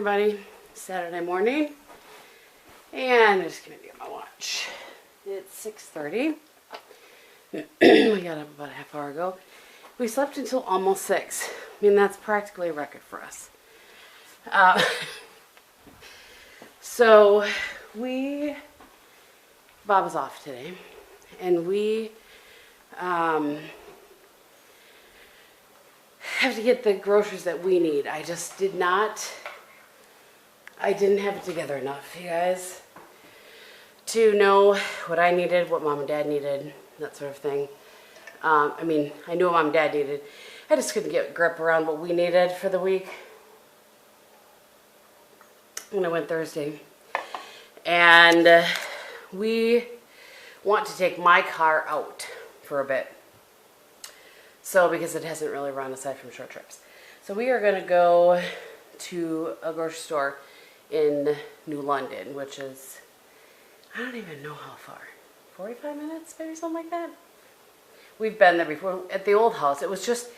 everybody. Saturday morning. And I'm just going to get my watch. It's 6:30. We got up about a half hour ago. We slept until almost 6. I mean, that's practically a record for us. So, Bob is off today. And we have to get the groceries that we need. I didn't have it together enough, you guys, to know what I needed, what Mom and Dad needed, that sort of thing. I mean, I knew what Mom and Dad needed. I just couldn't get a grip around what we needed for the week when I went Thursday. And we want to take my car out for a bit. So, because it hasn't really run aside from short trips. So we are going to go to a grocery store in New London, which is, I don't even know how far. 45 minutes, maybe something like that. We've been there before. At the old house, it was just,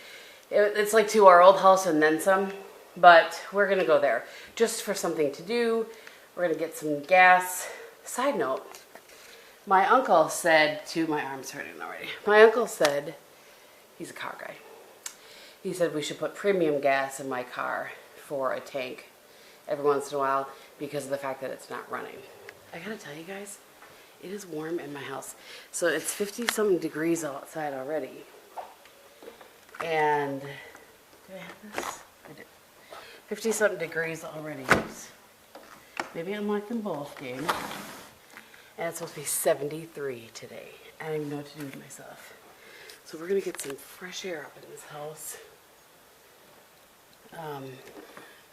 it's like to our old house and then some. But we're going to go there just for something to do. We're going to get some gas. Side note, my uncle said my arm's hurting already. My uncle said, he's a car guy. He said we should put premium gas in my car for a tank every once in a while because of the fact that it's not running. I gotta tell you guys, it is warm in my house. So it's 50-something degrees outside already. And, do I have this? I did. 50-something degrees already. Maybe unlock them both, game. And it's supposed to be 73 today. I don't even know what to do with myself. So we're going to get some fresh air up in this house.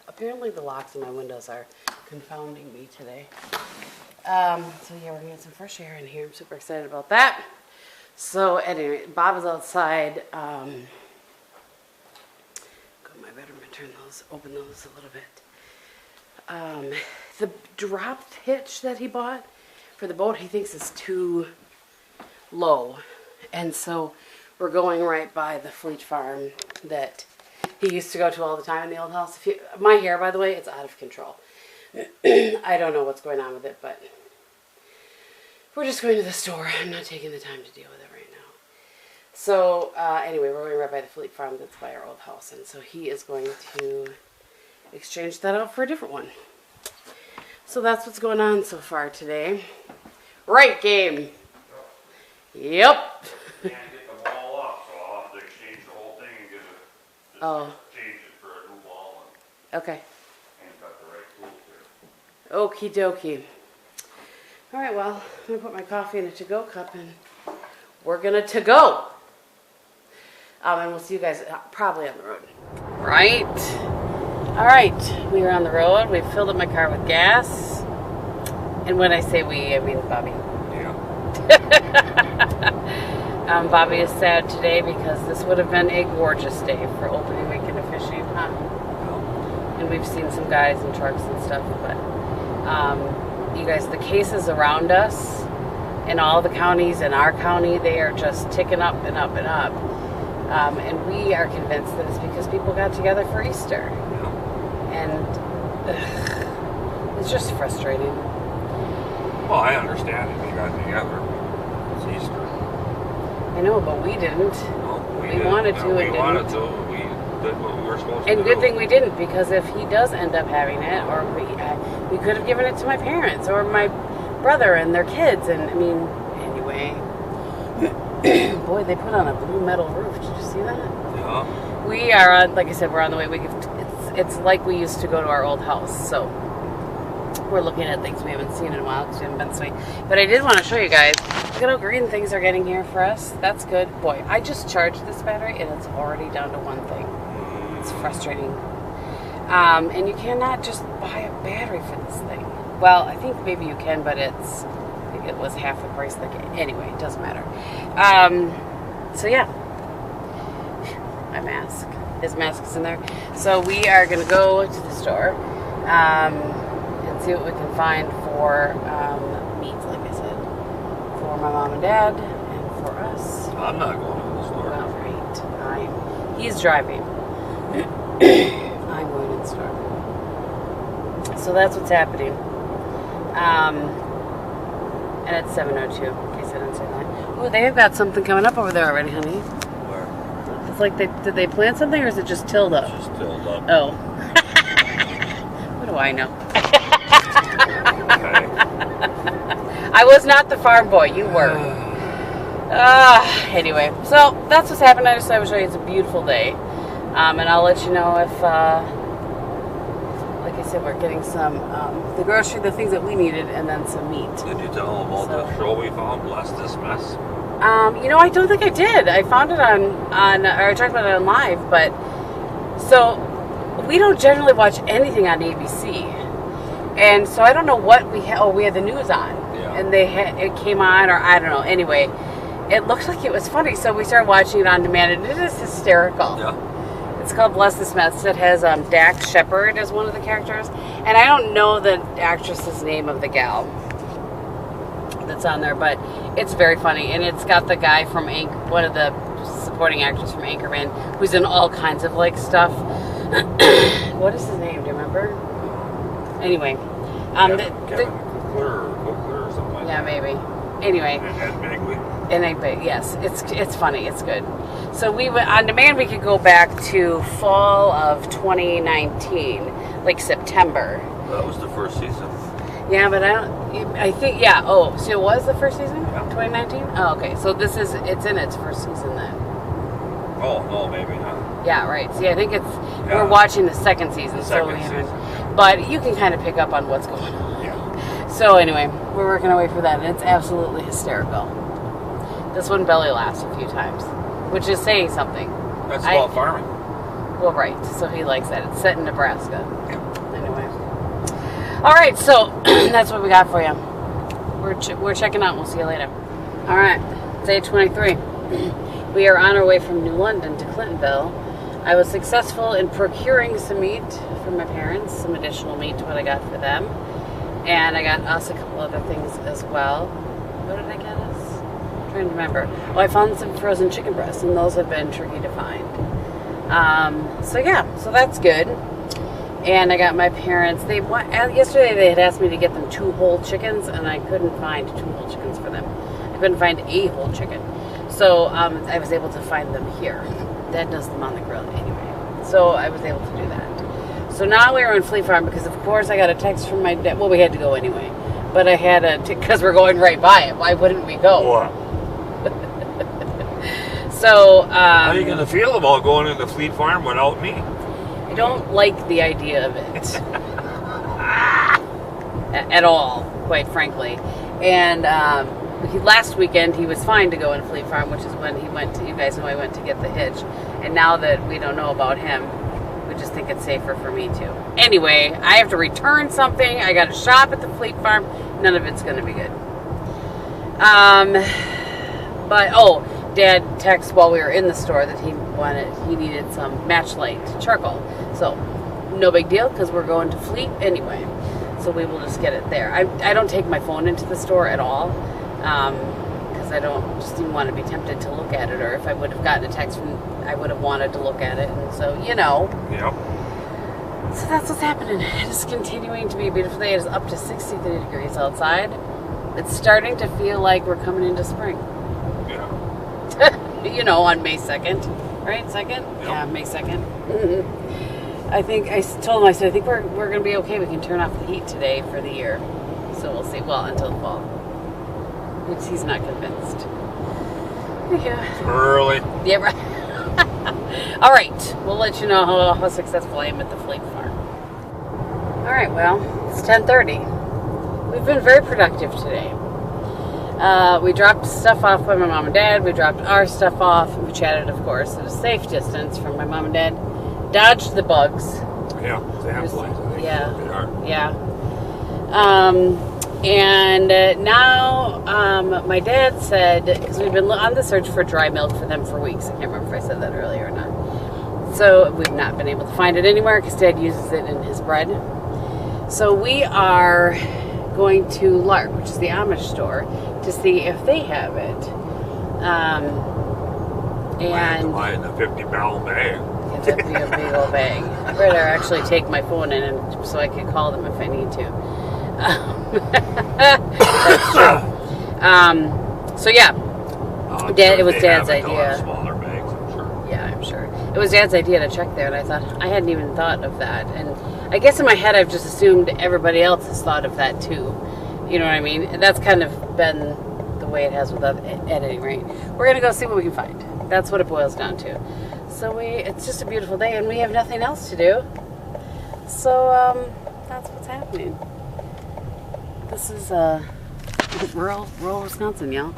Apparently the locks in my windows are confounding me today. So yeah, we're going to get some fresh air in here. I'm super excited about that. So anyway, Bob is outside. Go to my bedroom and open those a little bit. The dropped hitch that he bought for the boat, he thinks is too low. And so we're going right by the Fleet Farm that he used to go to all the time in the old house. My hair, by the way, it's out of control. I don't know what's going on with it, but we're just going to the store. I'm not taking the time to deal with it right now. So anyway, we're going right by the Fleet Farm that's by our old house. And so he is going to exchange that out for a different one. So that's what's going on so far today. Right, game. Yep. Can't get the wall up, so I'll have to exchange the whole thing and change it for a new wall Okay. and got the right tools here. Okie dokie. All right, well, I'm going to put my coffee in a to-go cup and we're going to to-go. And we'll see you guys probably on the road. Right. All right, we are on the road. We've filled up my car with gas. And when I say we, I mean Bobby. Yeah. Bobby is sad today because this would have been a gorgeous day for opening weekend of fishing, huh? And we've seen some guys in trucks and stuff, but you guys, the cases around us in all the counties in our county, they are just ticking up and up and up. And we are convinced that it's because people got together for Easter. And it's just frustrating. Well, I understand if you got together. It's Easter. I know, but we didn't. No, we wanted to and didn't. We wanted to. We did what we were supposed to do. And good thing we didn't, because if he does end up having it, or we could have given it to my parents or my brother and their kids. And I mean, anyway. Boy, they put on a blue metal roof. Did you see that? Yeah. We are on, like I said, we're on the way. It's like we used to go to our old house. So we're looking at things we haven't seen in a while because we haven't been sweet. But I did want to show you guys. Look at how green things are getting here for us. That's good. Boy, I just charged this battery and it's already down to one thing. It's frustrating. And you cannot just buy a battery for this thing. Well, I think maybe you can, but I think it was half the price. Anyway, it doesn't matter. So yeah, my mask. His mask is in there. So we are going to go to the store and see what we can find for meat, like I said, for my mom and dad and for us. I'm not going to the store. All right. He's driving. I'm going to the store. So that's what's happening. And it's 7:02. In case I didn't say that. Oh, they have got something coming up over there already, honey. Where? It's like did they plant something or is it just tilled up? Just filled up. Oh. What do I know? Okay. I was not the farm boy. You were. Anyway, so that's what's happened. I just thought I would show you. It's a beautiful day. And I'll let you know if, like I said, we're getting some, the grocery, the things that we needed, and then some meat. Did you tell them about the show we found, Bless This Mess? You know, I don't think I did. I found it on or I talked about it on live, but, so, we don't generally watch anything on ABC. And so I don't know what we had. Oh, we had the news on. Yeah. And it came on, or I don't know. Anyway, it looked like it was funny, so we started watching it on demand, and it is hysterical. Yeah. It's called Bless This Mess. It has Dax Shepard as one of the characters. And I don't know the actress's name of the gal that's on there, but it's very funny. And it's got the guy from one of the supporting actors from Anchorman, who's in all kinds of like stuff. What is his name? Do you remember? Anyway, Kevin Cookler or something like yeah, that. maybe. Anyway, And yes, it's funny. It's good. So we went on demand. We could go back to fall of 2019, like September. that was the first season. Yeah, but I think yeah. Oh, so it was the first season, Yeah. 2019. Oh, okay. So it's in its first season then. Oh, no, maybe not. Yeah, right. See, I think Yeah. we're watching the second season, The so second we haven't. season, yeah. But you can kind of pick up on what's going on. Yeah. So anyway, we're working our way for that, and it's absolutely hysterical. This one belly laughs a few times, which is saying something. That's about farming. Well, right. So he likes that. It's set in Nebraska. Anyway. All right. So that's what we got for you. We're checking out. We'll see you later. All right. Day 23. We are on our way from New London to Clintonville. I was successful in procuring some meat for my parents, some additional meat to what I got for them. And I got us a couple other things as well. What did I get us? I'm trying to remember. Oh, I found some frozen chicken breasts, and those have been tricky to find. So yeah, so that's good. And I got my parents. Yesterday they had asked me to get them 2 whole chickens, and I couldn't find 2 whole chickens for them. I couldn't find a whole chicken. So I was able to find them here. Dad does them on the grill anyway. So I was able to do that. So now we were in Fleet Farm because, of course, I got a text from my dad. Well, we had to go anyway. But I had because we're going right by it. Why wouldn't we go? What? So, How are you going to feel about going into Fleet Farm without me? I don't like the idea of it. At all, quite frankly. And last weekend he was fine to go in Fleet Farm, which is when he went to, you guys know I went to get the hitch. And now that we don't know about him, we just think it's safer for me too. Anyway, I have to return something. I got to shop at the Fleet Farm. None of it's going to be good. Dad texted while we were in the store that he needed some Matchlight charcoal. So, no big deal because we're going to Fleet anyway. So we will just get it there. I don't take my phone into the store at all because I don't just even want to be tempted to look at it. Or if I would have gotten a text from, I would have wanted to look at it. And so, Yep. So that's what's happening. It is continuing to be a beautiful day. It is up to 63 degrees outside. It's starting to feel like we're coming into spring. Yeah. On May 2nd. Right? 2nd? Yep. Yeah, May 2nd. I think I told him, I said, I think we're going to be okay. We can turn off the heat today for the year. So we'll see. Well, until the fall. Which he's not convinced. Yeah. It's early. Yeah, right. All right. We'll let you know how successful I am at the Fleet Farm. All right. Well, it's 10:30. We've been very productive today. We dropped stuff off by my mom and dad. We dropped our stuff off. We chatted, of course, at a safe distance from my mom and dad. Dodged the bugs. Yeah, definitely. Yeah. They are. Yeah. And now my dad said, because we've been on the search for dry milk for them for weeks. I can't remember if I said that earlier or not. So we've not been able to find it anywhere because Dad uses it in his bread. So we are going to Lark, which is the Amish store, to see if they have it. And buy it in a 50-barrel bag. It'd be a big old bag. I'd rather actually take my phone in and, so I could call them if I need to. That's true. So yeah, it was Dad's idea. Smaller bags, I'm sure. Yeah, I'm sure. It was Dad's idea to check there, and I thought, I hadn't even thought of that. And I guess in my head, I've just assumed everybody else has thought of that too. You know what I mean? And that's kind of been the way it has with us at any rate. We're going to go see what we can find. That's what it boils down to. So it's just a beautiful day, and we have nothing else to do. So that's what's happening. This is rural Wisconsin, y'all.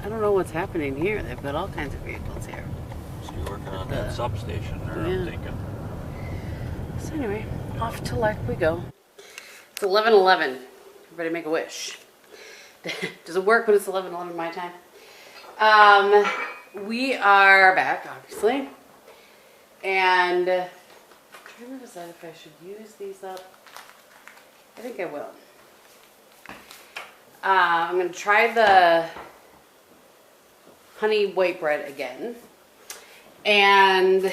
I don't know what's happening here. They've got all kinds of vehicles here. So you're working on that substation there, yeah. I'm thinking. So anyway, off to Lark we go. It's 11:11. Everybody make a wish. Does it work when it's 11:11 my time? We are back, obviously. And I'm trying to decide if I should use these up. I think I will. I'm going to try the honey white bread again. And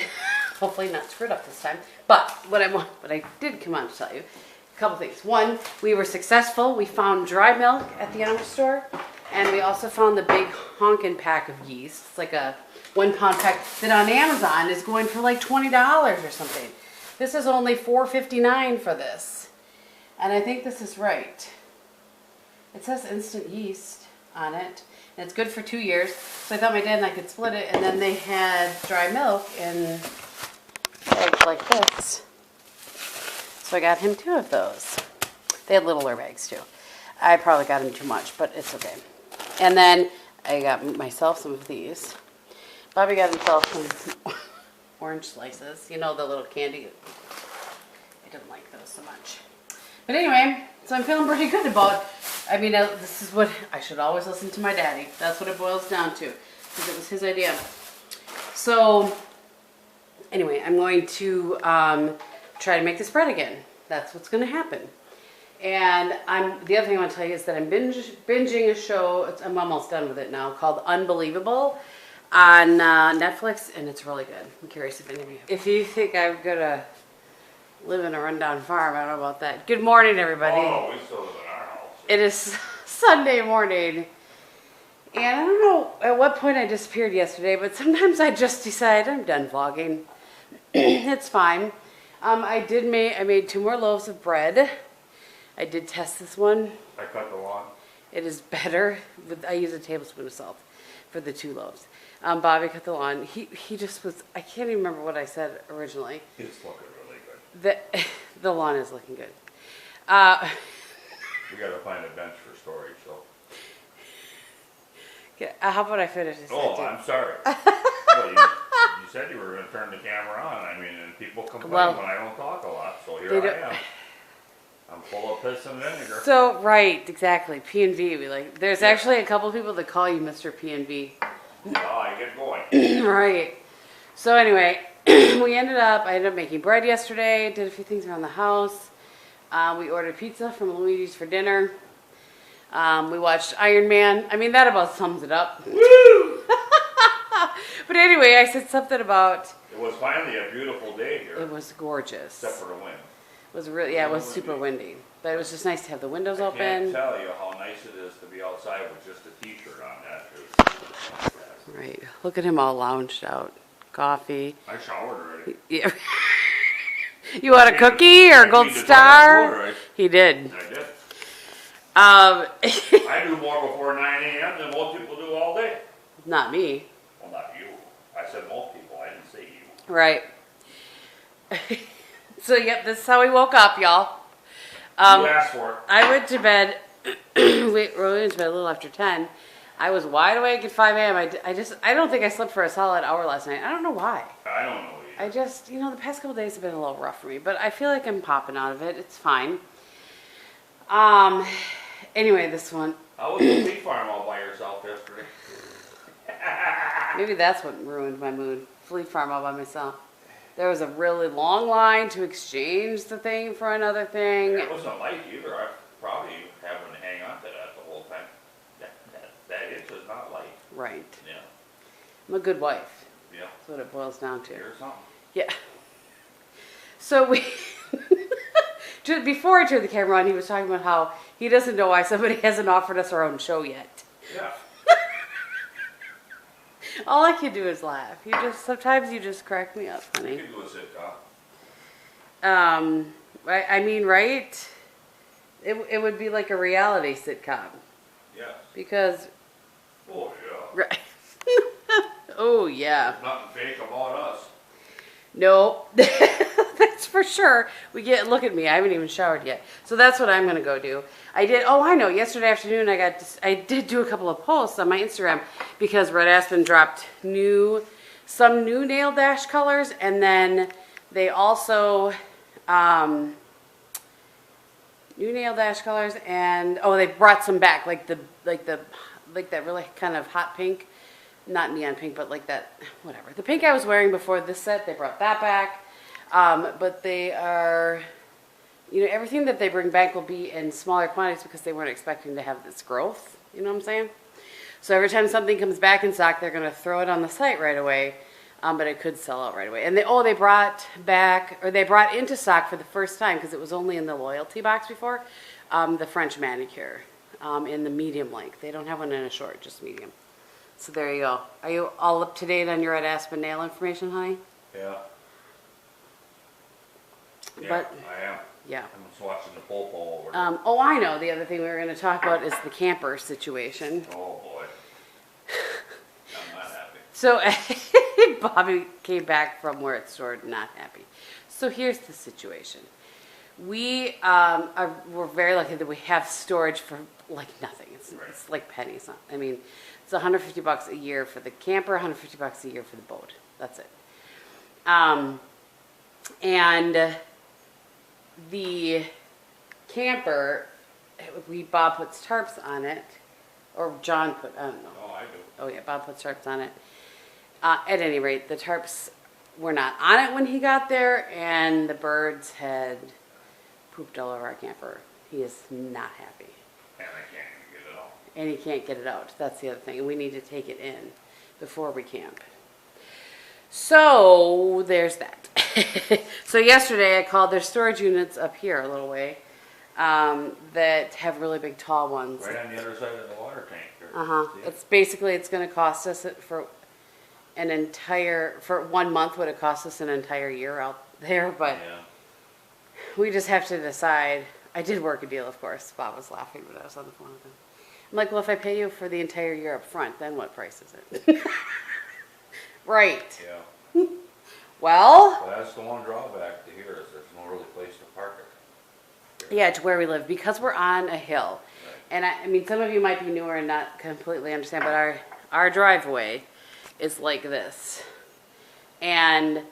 hopefully not screwed up this time. But what I did come on to tell you, a couple things. One, we were successful. We found dry milk at the animal store. And we also found the big honkin' pack of yeast. It's like a 1 pound pack that on Amazon is going for like $20 or something. This is only $4.59 for this. And I think this is right. It says instant yeast on it. And it's good for 2 years. So I thought my dad and I could split it. And then they had dry milk in bags like this. So I got him 2 of those. They had littler bags too. I probably got him too much, but it's okay. And then I got myself some of these. Bobby got himself some orange slices. You know, the little candy. I didn't like those so much. But anyway, so I'm feeling pretty good about, I mean, this is what, I should always listen to my daddy. That's what it boils down to. Because it was his idea. So, anyway, I'm going to try to make this bread again. That's what's going to happen. And the other thing I want to tell you is that I'm binging a show, I'm almost done with it now, called Unbelievable on Netflix, and it's really good. I'm curious if any of you, if you think I'm going to live in a rundown farm, I don't know about that. Good morning, everybody. Oh, we still live in our house. It is Sunday morning, and I don't know at what point I disappeared yesterday, but sometimes I just decide I'm done vlogging. It's fine. I made 2 more loaves of bread. I did test this one. I cut the lawn. It is better. I use a tablespoon of salt for the 2 loaves. Bobby cut the lawn. He just was, I can't even remember what I said originally. It's looking really good. The lawn is looking good. We got to find a bench for storage, so. How about I finish this? Oh, I'm sorry. Well, you said you were going to turn the camera on. I mean, and people complain when I don't talk a lot, so here I am. I'm full of piss and vinegar. So, right, exactly. P&V. There's actually a couple people that call you Mr. P&V. Oh, I get going. Right. So anyway, I ended up making bread yesterday, did a few things around the house. We ordered pizza from Luigi's for dinner. We watched Iron Man. I mean, that about sums it up. Woo! But anyway, I said something about... It was finally a beautiful day here. It was gorgeous. Except for the wind. It was really, it was super windy. But it was just nice to have the windows open. I can't tell you how nice it is to be outside with just a t-shirt on. Right. Look at him all lounged out. Coffee. I showered already. Yeah. You want a cookie or a gold star? He did. I did. I do more before 9 a.m. than most people do all day. Not me. Well, not you. I said most people. I didn't say you. Right. So, yep, this is how we woke up, y'all. You asked for it. I went to bed, we went to bed a little after 10. I was wide awake at 5 a.m. I don't think I slept for a solid hour last night. I don't know why. I don't know either. I just, the past couple days have been a little rough for me, but I feel like I'm popping out of it. It's fine. Anyway, this one. I was at the pig farm all by yourself yesterday. Maybe that's what ruined my mood. Flea farm all by myself. There was a really long line to exchange the thing for another thing. It wasn't light either. I probably having to hang on to that the whole time. That itch is not light. Right. Yeah. I'm a good wife. Yeah. That's what it boils down to. Here's something. Yeah. So we, before I turned the camera on, he was talking about how he doesn't know why somebody hasn't offered us our own show yet. Yeah. All I can do is laugh. Sometimes you just crack me up, We honey. could do a sitcom. I mean, right? It would be like a reality sitcom Yes. because, Oh, yeah. right? Oh yeah. There's nothing fake about us. Nope. That's for sure. Look at me. I haven't even showered yet. So that's what I'm going to go do. I know. Yesterday afternoon I did do a couple of posts on my Instagram because Red Aspen dropped some new nail dash colors, and then they also new nail dash colors, and they brought some back like that really kind of hot pink. Not neon pink, but like that, whatever. The pink I was wearing before this set, they brought that back. But they are, everything that they bring back will be in smaller quantities because they weren't expecting to have this growth. You know what I'm saying? So every time something comes back in stock, they're going to throw it on the site right away. But it could sell out right away. And they brought into stock for the first time, because it was only in the loyalty box before, the French manicure in the medium length. They don't have one in a short, just medium. So there you go. Are you all up to date on your Red Aspen nail information, honey? Yeah. Yeah, But I am. yeah. I'm just watching the popo over there. I know. The other thing we were going to talk about is the camper situation. Oh, boy. I'm not happy. So Bobby came back from where it's stored, not happy. So here's the situation. We're very lucky that we have storage for like nothing. It's like pennies. I mean, it's $150 a year for the camper, $150 a year for the boat. That's it. And the camper, Bob puts tarps on it, or John put, I don't know. Oh, I do. Oh yeah, Bob puts tarps on it. At any rate, the tarps were not on it when he got there, and the birds had pooped all over our camper. He is not happy. And I can't even get it all. And he can't get it out. That's the other thing. And we need to take it in before we camp. So there's that. So yesterday I called, there's storage units up here a little way that have really big tall ones. Right on the other side of the water tank. It's going to cost us for 1 month would it cost us an entire year out there, but Yeah. we just have to decide. I did work a deal, of course. Bob was laughing when I was on the phone with him. I'm like, well, if I pay you for the entire year up front, then what price is it? Right. Yeah. Well, Well, that's the one drawback to here is there's no really place to park it. yeah, to where we live, because we're on a hill. Right. And I mean, some of you might be newer and not completely understand, but our driveway is like this. And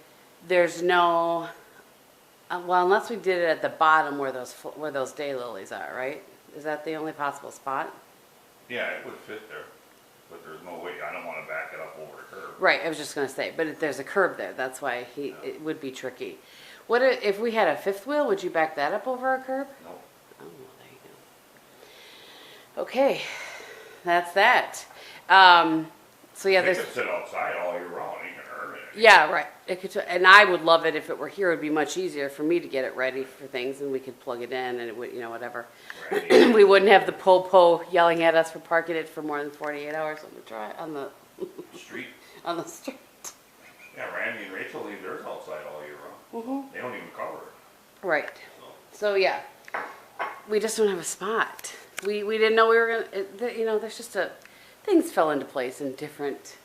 there's no, unless we did it at the bottom where those daylilies are, right? Is that the only possible spot? Yeah, it would fit there, but there's no way. I don't want to back it up over the curb. Right, I was just going to say, but there's a curb there. That's why it would be tricky. What if we had a fifth wheel? Would you back that up over a curb? No. Oh, well, there you go. Okay, that's that. So yeah, They could sit outside all year round. You can earn it. yeah, right. And I would love it if it were here. It would be much easier for me to get it ready for things, and we could plug it in, and it would, whatever. Randy, We wouldn't have the po yelling at us for parking it for more than 48 hours on the street. on the street. Yeah, Randy and Rachel leave theirs outside all year round. Mm-hmm. They don't even cover it. Right. So. So yeah, we just don't have a spot. We didn't know we were gonna. There's just things fell into place in different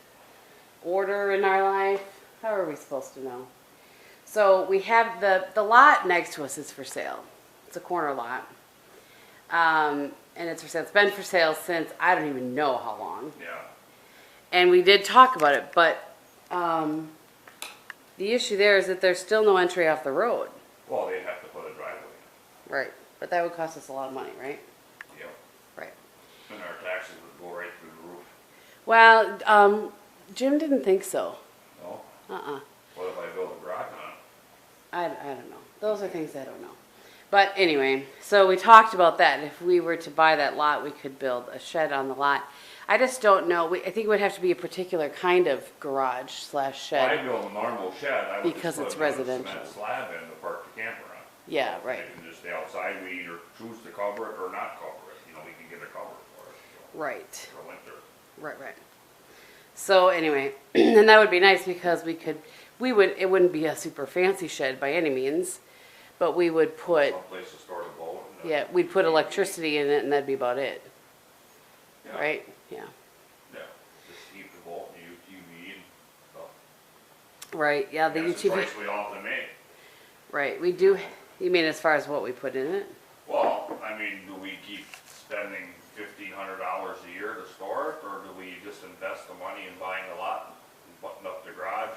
order in our life. How are we supposed to know? So we have the lot next to us is for sale. It's a corner lot, and it's for sale. It's been for sale since I don't even know how long. Yeah. And we did talk about it, but the issue there is that there's still no entry off the road. Well, they'd have to put a driveway. Right. But that would cost us a lot of money, right? Yep. Right. And our taxes would go right through the roof. Well, Jim didn't think so. No? Uh-uh. What if I build a garage on it? I don't know. Those are things I don't know. But anyway, so we talked about that. If we were to buy that lot, we could build a shed on the lot. I just don't know. I think it would have to be a particular kind of garage slash shed. I build a normal shed. I would Because just it's put another residential. cement slab in to park the camper on. Yeah, right. It can just stay outside. We either choose to cover it or not cover it. You know, we can get a cover for it. So, Right. for winter. Right. So anyway, and that would be nice because it wouldn't be a super fancy shed by any means, but we would put, Someplace to store the boat. yeah, we'd put electricity in it and that'd be about it. Yeah. Right? Yeah. Yeah. Just keep the boat and UTV and stuff. Right. Yeah, the That's a UTV. choice we often make. Right. We do. You mean as far as what we put in it? Well, I mean, do we keep spending $1,500 a year to store it, or do we just invest the money in buying a lot and putting up the garage?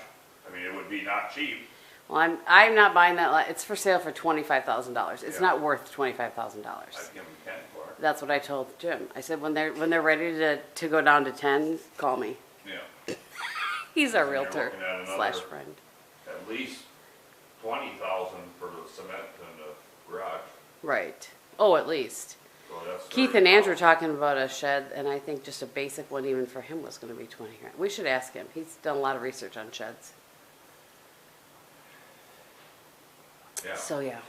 I mean, it would be not cheap. Well, I'm not buying that lot. It's for sale for $25,000. It's Yeah. not worth $25,000. I'd give them 10 for it. That's what I told Jim. I said when they're ready to go down to 10, call me. Yeah. He's our And you're realtor looking at another- slash friend. At least 20,000 for the cement and the garage. Right. Oh, at least. So that's Keith and Andrew 30,000. talking about a shed, and I think just a basic one even for him was going to be 20 grand. We should ask him. He's done a lot of research on sheds. Yeah. So yeah.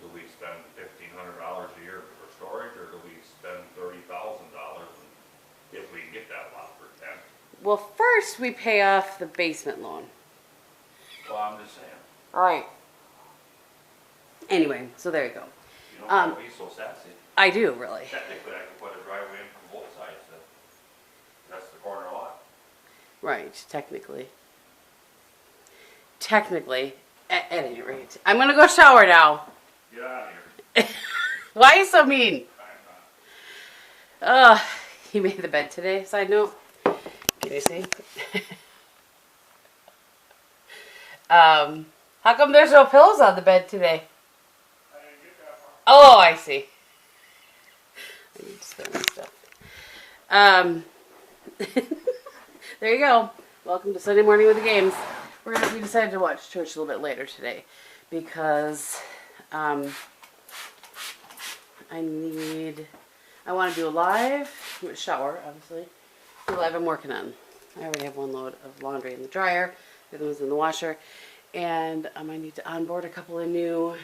Do we spend $1,500 a year for storage, or do we spend $30,000 if we can get that lot for 10? Well, first we pay off the basement loan. Well, I'm just saying. Right. Anyway, so there you go. You don't have to be so sassy. I do really. Technically, I could put a driveway in from both sides. That's the corner lot. Right. Technically, at any rate, I'm gonna go shower now. Get out of here. Why are you so mean? I'm not. He made the bed today. Side note. Can you see? How come there's no pillows on the bed today? I didn't get that far. Oh, I see. I need to spell my stuff. There you go. Welcome to Sunday morning with the games. We decided to watch church a little bit later today because I want to do a live shower, obviously. The live I'm working on. I already have one load of laundry in the dryer. The other one's in the washer. And I need to onboard a couple of new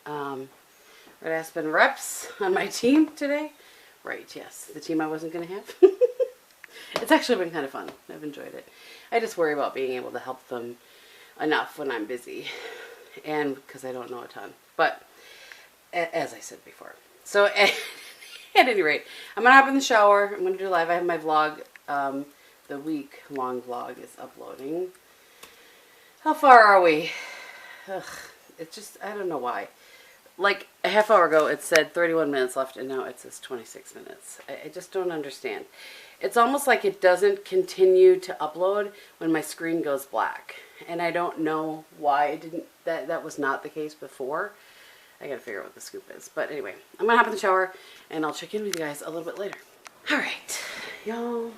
Red Aspen reps on my team today. Right, yes. The team I wasn't going to have. It's actually been kind of fun. I've enjoyed it. I just worry about being able to help them enough when I'm busy. And because I don't know a ton. But, as I said before. So, at any rate, I'm going to hop in the shower. I'm going to do live. I have my vlog. The week-long vlog is uploading. How far are we? Ugh, it's just, I don't know why. Like a half hour ago, it said 31 minutes left, and now it says 26 minutes. I just don't understand. It's almost like it doesn't continue to upload when my screen goes black. And I don't know why it didn't, that was not the case before. I gotta figure out what the scoop is. But anyway, I'm gonna hop in the shower, and I'll check in with you guys a little bit later. All right, y'all.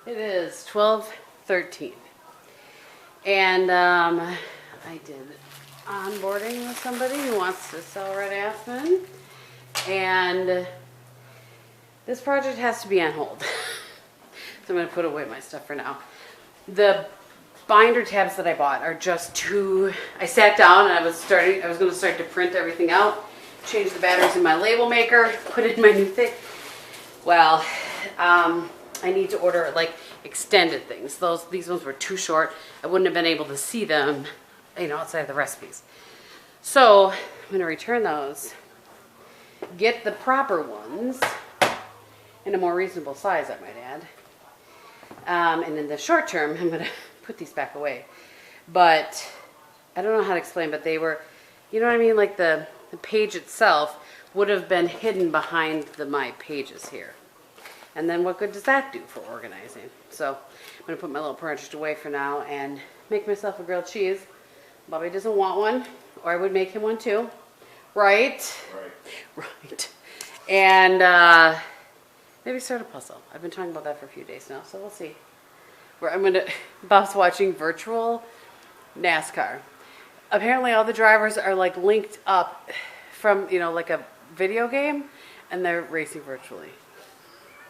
It is 12:13. And I did onboarding with somebody who wants to sell Red Aspen. And this project has to be on hold. So I'm going to put away my stuff for now. The binder tabs that I bought are just too... I sat down and I was going to start to print everything out, change the batteries in my label maker, put in my new thing. Well, I need to order like extended things. These ones were too short. I wouldn't have been able to see them, outside of the recipes. So I'm going to return those, get the proper ones in a more reasonable size, I might add. And in the short term, I'm going to put these back away. But I don't know how to explain, but they were, you know what I mean? Like the page itself would have been hidden behind my pages here. And then what good does that do for organizing? So I'm going to put my little project away for now and make myself a grilled cheese. Bobby doesn't want one, or I would make him one too. Right? Right. And maybe start a puzzle. I've been talking about that for a few days now, so we'll see. Bob's watching virtual NASCAR. Apparently all the drivers are like linked up from, like a video game, and they're racing virtually.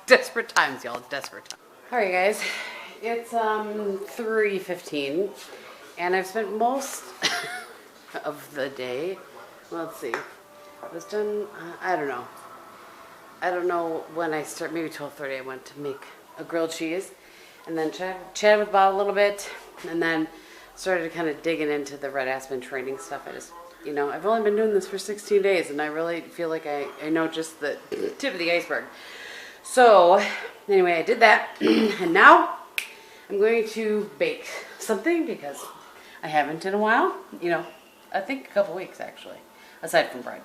Desperate times, y'all. Desperate times. All right, guys. It's 3:15, and I've spent most of the day. Well, let's see. I was done. I don't know. I don't know when I start. Maybe 12:30. I went to make a grilled cheese, and then chatted with Bob a little bit, and then started kind of digging into the Red Aspen training stuff. I just, I've only been doing this for 16 days, and I really feel like I know just the tip of the iceberg. So, anyway, I did that, and now I'm going to bake something because I haven't in a while. I think a couple weeks actually, aside from bread.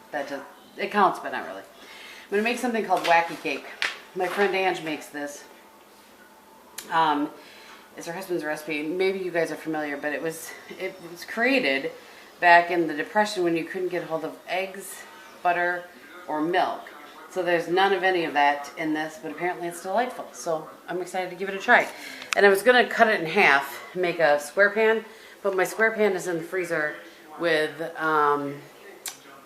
It counts, but not really. I'm going to make something called wacky cake. My friend Ange makes this. It's her husband's recipe. Maybe you guys are familiar, but it was created back in the Depression when you couldn't get a hold of eggs, butter, or milk. So there's none of any of that in this, but apparently it's delightful. So I'm excited to give it a try. And I was going to cut it in half, make a square pan, but my square pan is in the freezer with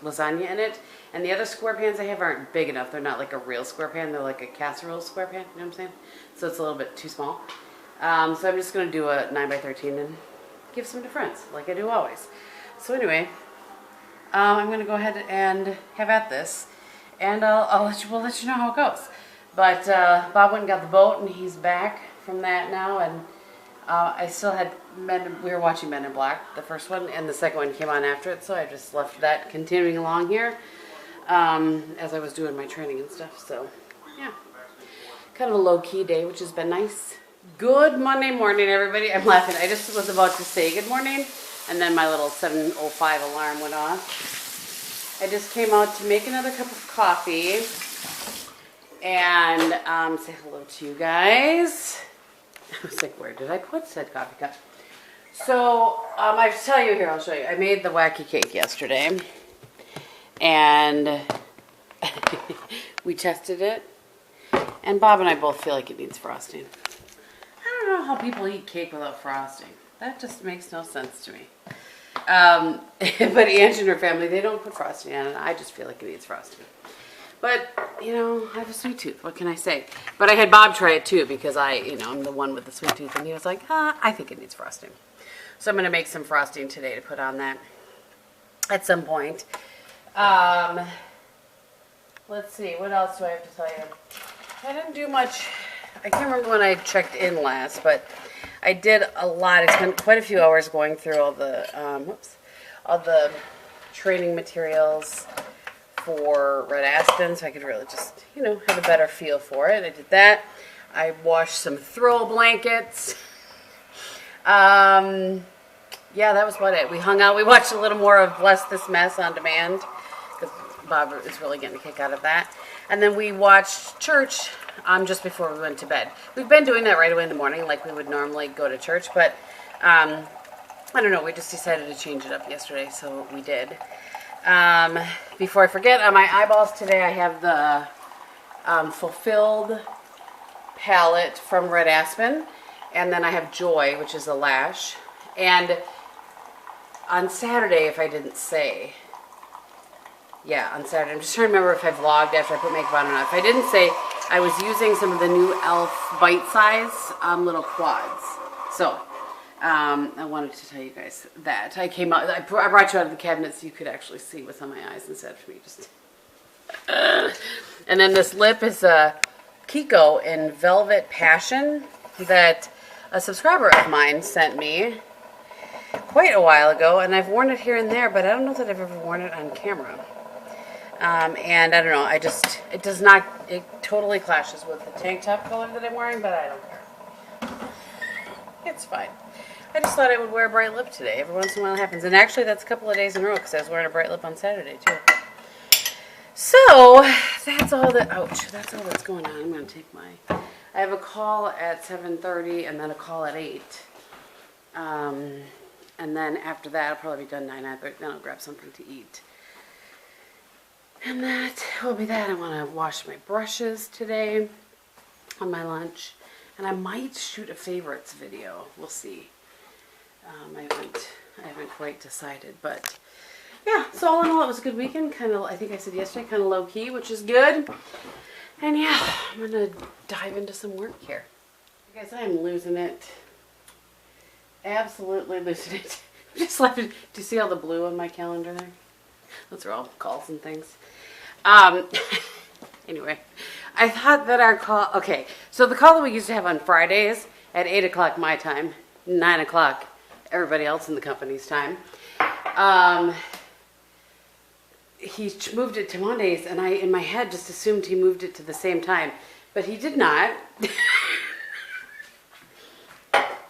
lasagna in it. And the other square pans I have aren't big enough. They're not like a real square pan. They're like a casserole square pan. You know what I'm saying? So it's a little bit too small. So I'm just going to do a 9x13 and give some to friends, like I do always. So anyway, I'm going to go ahead and have at this. And we'll let you know how it goes. But Bob went and got the boat, and he's back from that now. And I still had we were watching Men in Black, the first one, and the second one came on after it. So I just left that continuing along here as I was doing my training and stuff. So yeah, kind of a low-key day, which has been nice. Good Monday morning, everybody. I'm laughing. I just was about to say good morning, and then my little 7:05 alarm went off. I just came out to make another cup of coffee and say hello to you guys. I was like, where did I put said coffee cup? So, I tell you here, I'll show you. I made the wacky cake yesterday, and we tested it, and Bob and I both feel like it needs frosting. I don't know how people eat cake without frosting. That just makes no sense to me. But Ange and her family, they don't put frosting on it. I just feel like it needs frosting. But, I have a sweet tooth. What can I say? But I had Bob try it too because I'm the one with the sweet tooth. And he was like, I think it needs frosting. So I'm going to make some frosting today to put on that at some point. Let's see. What else do I have to tell you? I didn't do much. I can't remember when I checked in last, but I did a lot. I spent quite a few hours going through all the training materials for Red Aspen, so I could really just, have a better feel for it. I did that. I washed some throw blankets. Yeah, that was about it. We hung out. We watched a little more of Bless This Mess on demand because Bob is really getting a kick out of that. And then we watched church just before we went to bed. We've been doing that right away in the morning like we would normally go to church, but I don't know, we just decided to change it up yesterday, so we did. Before I forget, on my eyeballs today I have the Fulfilled palette from Red Aspen, and then I have Joy, which is a lash. And on Saturday, if I didn't say, yeah, on Saturday, I'm just trying to remember if I vlogged after I put makeup on or not. If I didn't say, I was using some of the new e.l.f. bite-size little quads. So, I wanted to tell you guys that. I came out, I brought you out of the cabinet so you could actually see what's on my eyes instead of me just... And then this lip is a Kiko in Velvet Passion that a subscriber of mine sent me quite a while ago, and I've worn it here and there, but I don't know that I've ever worn it on camera. And I don't know, it totally clashes with the tank top color that I'm wearing, but I don't care. It's fine. I just thought I would wear a bright lip today. Every once in a while it happens. And actually that's a couple of days in a row because I was wearing a bright lip on Saturday too. So, that's all that's going on. I'm going to take I have a call at 7:30 and then a call at 8. And then after that, I'll probably be done 9:30. Then I'll grab something to eat. And that will be that. I want to wash my brushes today on my lunch. And I might shoot a favorites video. We'll see. I haven't quite decided, but yeah, so all in all, it was a good weekend. Kind of, I think I said yesterday, kind of low key, which is good. And yeah, I'm gonna dive into some work here. You guys, I'm losing it. Absolutely losing it. Just left it. Do you see all the blue on my calendar there? Those are all calls and things. Anyway, I thought that our call, okay, so the call that we used to have on Fridays at 8 o'clock my time, 9 o'clock everybody else in the company's time, he moved it to Mondays, and I, in my head, just assumed he moved it to the same time, but he did not.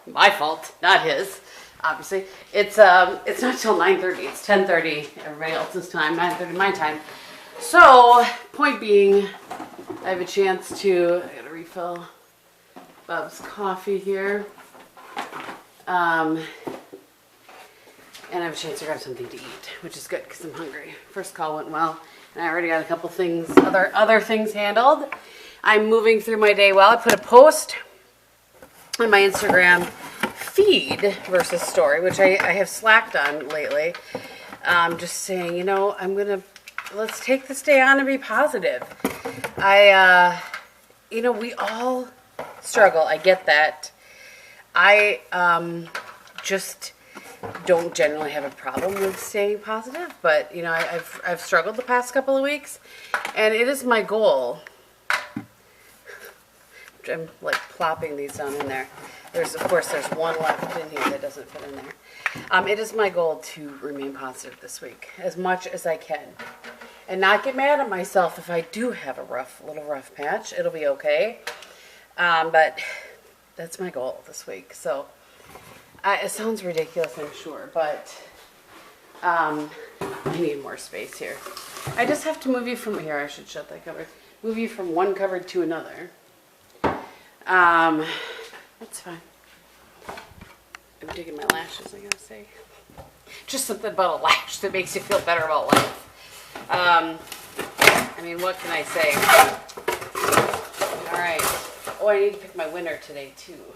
My fault, not his, obviously. It's not till 9:30. It's 10:30 everybody else's time, 9:30 my time. So, point being, I have a chance to, I gotta refill Bob's coffee here. And I have a chance to grab something to eat, which is good because I'm hungry. First call went well, and I already got a couple things, other things handled. I'm moving through my day well. I put a post on my Instagram feed versus story, which I have slacked on lately. Just saying, you know, let's take this day on and be positive. You know, we all struggle. I get that. I just don't generally have a problem with staying positive, but you know, I've struggled the past couple of weeks, and it is my goal. I'm like plopping these down in there. Of course, there's one left in here that doesn't fit in there. It is my goal to remain positive this week as much as I can, and not get mad at myself if I do have a little rough patch. It'll be okay, but that's my goal this week. So it sounds ridiculous, I'm sure, but I need more space here. I just have to move you from here. I should shut that cupboard. Move you from one cupboard to another. That's fine. I'm digging my lashes, I gotta say. Just something about a lash that makes you feel better about life. I mean, what can I say? All right. Oh, I need to pick my winner today, too.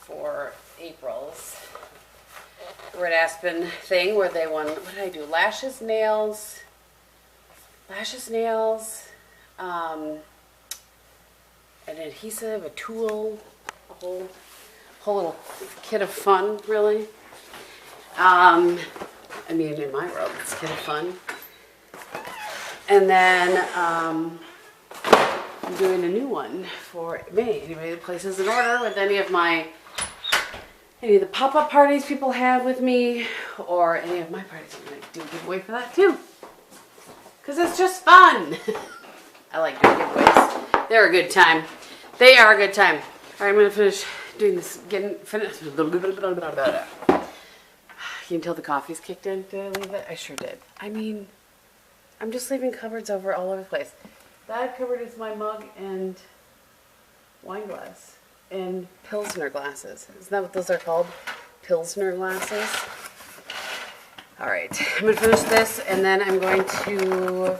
For April's Red Aspen thing where they won, what did I do? Lashes, nails, an adhesive, a tool, a whole little kit of fun, really. I mean, in my world, it's a kit of fun. And then I'm doing a new one for May. Anybody that places an order with any of the pop-up parties people have with me, or any of my parties, I'm going to do a giveaway for that too. Because it's just fun. I like doing giveaways. They're a good time. They are a good time. All right, I'm going to finish doing this, finished. You can tell the coffee's kicked in. Did I leave it? I sure did. I mean, I'm just leaving cupboards all over the place. That cupboard is my mug and wine glass and Pilsner glasses. Isn't that what those are called? Pilsner glasses? All right, I'm going to finish this, and then I'm going to,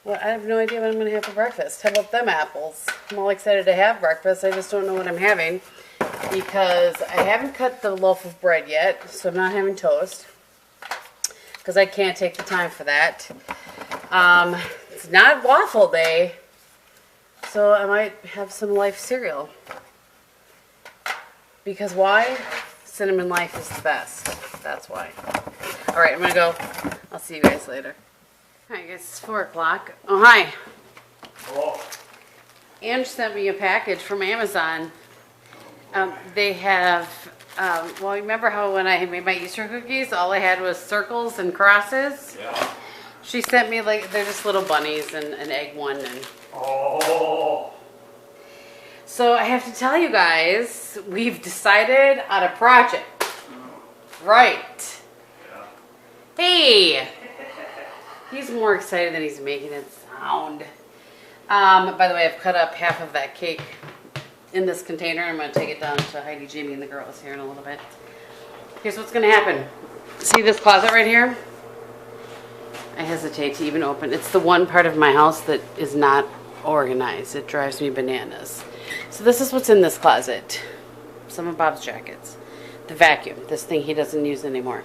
well, I have no idea what I'm going to have for breakfast. How about them apples? I'm all excited to have breakfast. I just don't know what I'm having because I haven't cut the loaf of bread yet, so I'm not having toast because I can't take the time for that. It's not waffle day, so I might have some Life cereal. Because why? Cinnamon Life is the best. That's why. All right, I'm going to go. I'll see you guys later. Hi, guys. It's 4 o'clock. Oh, hi. Oh, Ange sent me a package from Amazon. They have, well, remember how when I made my Easter cookies, all I had was circles and crosses? yeah. She sent me, like, they're just little bunnies and an egg one. And Oh. so I have to tell you guys, we've decided on a project. Right. Yeah. Hey! He's more excited than he's making it sound. By the way, I've cut up half of that cake in this container. I'm going to take it down to Heidi, Jamie, and the girls here in a little bit. Here's what's going to happen. See this closet right here? I hesitate to even open. It's the one part of my house that is not organized. It drives me bananas. So this is what's in this closet. Some of Bob's jackets. The vacuum, this thing he doesn't use anymore.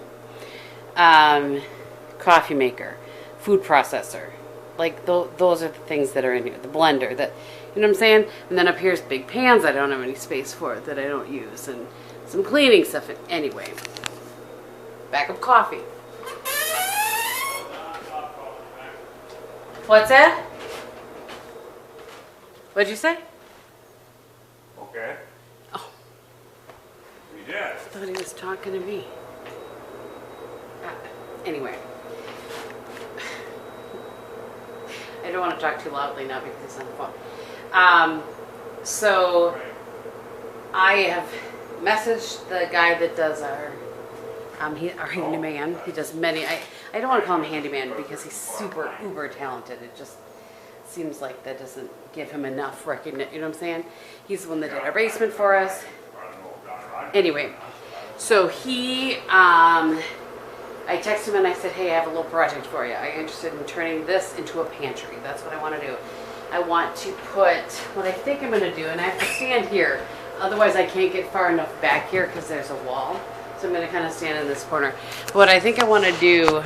Coffee maker, food processor, like those are the things that are in here. The blender, that, you know what I'm saying? And then up here's big pans I don't have any space for that I don't use, and some cleaning stuff. Anyway, backup coffee. What's that? What'd you say? Okay. Oh, We did. I thought he was talking to me. Anyway. I don't want to talk too loudly now because he's on the phone. So I have messaged the guy that does our handyman. He does many. I don't want to call him handyman because he's super uber talented. It just seems like that doesn't give him enough recognition. You know what I'm saying? He's the one that did our basement for us. Anyway, so he, I texted him and I said, hey, I have a little project for you. I'm interested in turning this into a pantry. That's what I want to do. I want to put, what I think I'm going to do, and I have to stand here. Otherwise, I can't get far enough back here because there's a wall. So I'm going to kind of stand in this corner. But what I think I want to do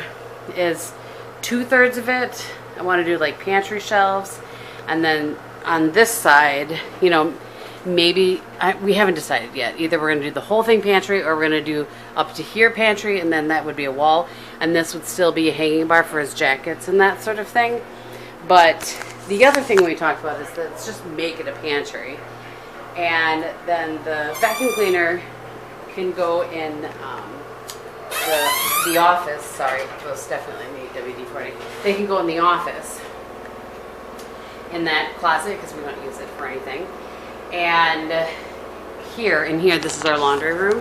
is 2/3 of it, I want to do like pantry shelves. And then on this side, you know, maybe, we haven't decided yet. Either we're going to do the whole thing pantry or we're going to do up to here pantry, and then that would be a wall. And this would still be a hanging bar for his jackets and that sort of thing. But the other thing we talked about is that let's just make it a pantry. And then the vacuum cleaner can go in the office. Sorry, those definitely need WD-40. They can go in the office in that closet because we don't use it for anything. And here, this is our laundry room.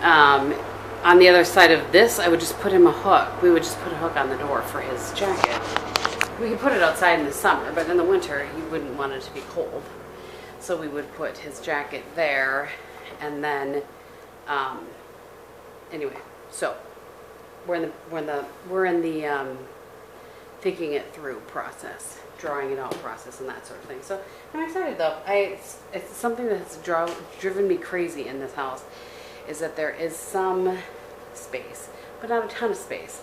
On the other side of this, I would just put him a hook. We would just put a hook on the door for his jacket. We could put it outside in the summer, but in the winter, you wouldn't want it to be cold. So we would put his jacket there, and then, anyway, so we're in the thinking it through process, drawing it out process, and that sort of thing. So I'm excited though. It's something that's driven me crazy in this house, is that there is some space, but not a ton of space.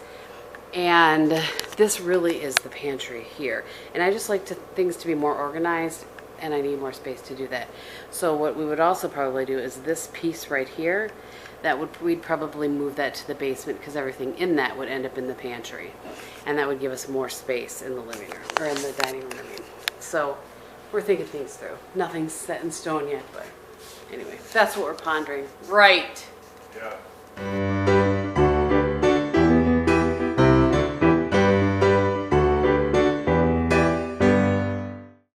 And this really is the pantry here. And I just like things to be more organized, and I need more space to do that. So what we would also probably do is this piece right here, we'd probably move that to the basement because everything in that would end up in the pantry. And that would give us more space in the living room, or in the dining room, I mean. So we're thinking things through. Nothing's set in stone yet, but anyway, that's what we're pondering. Right. Yeah.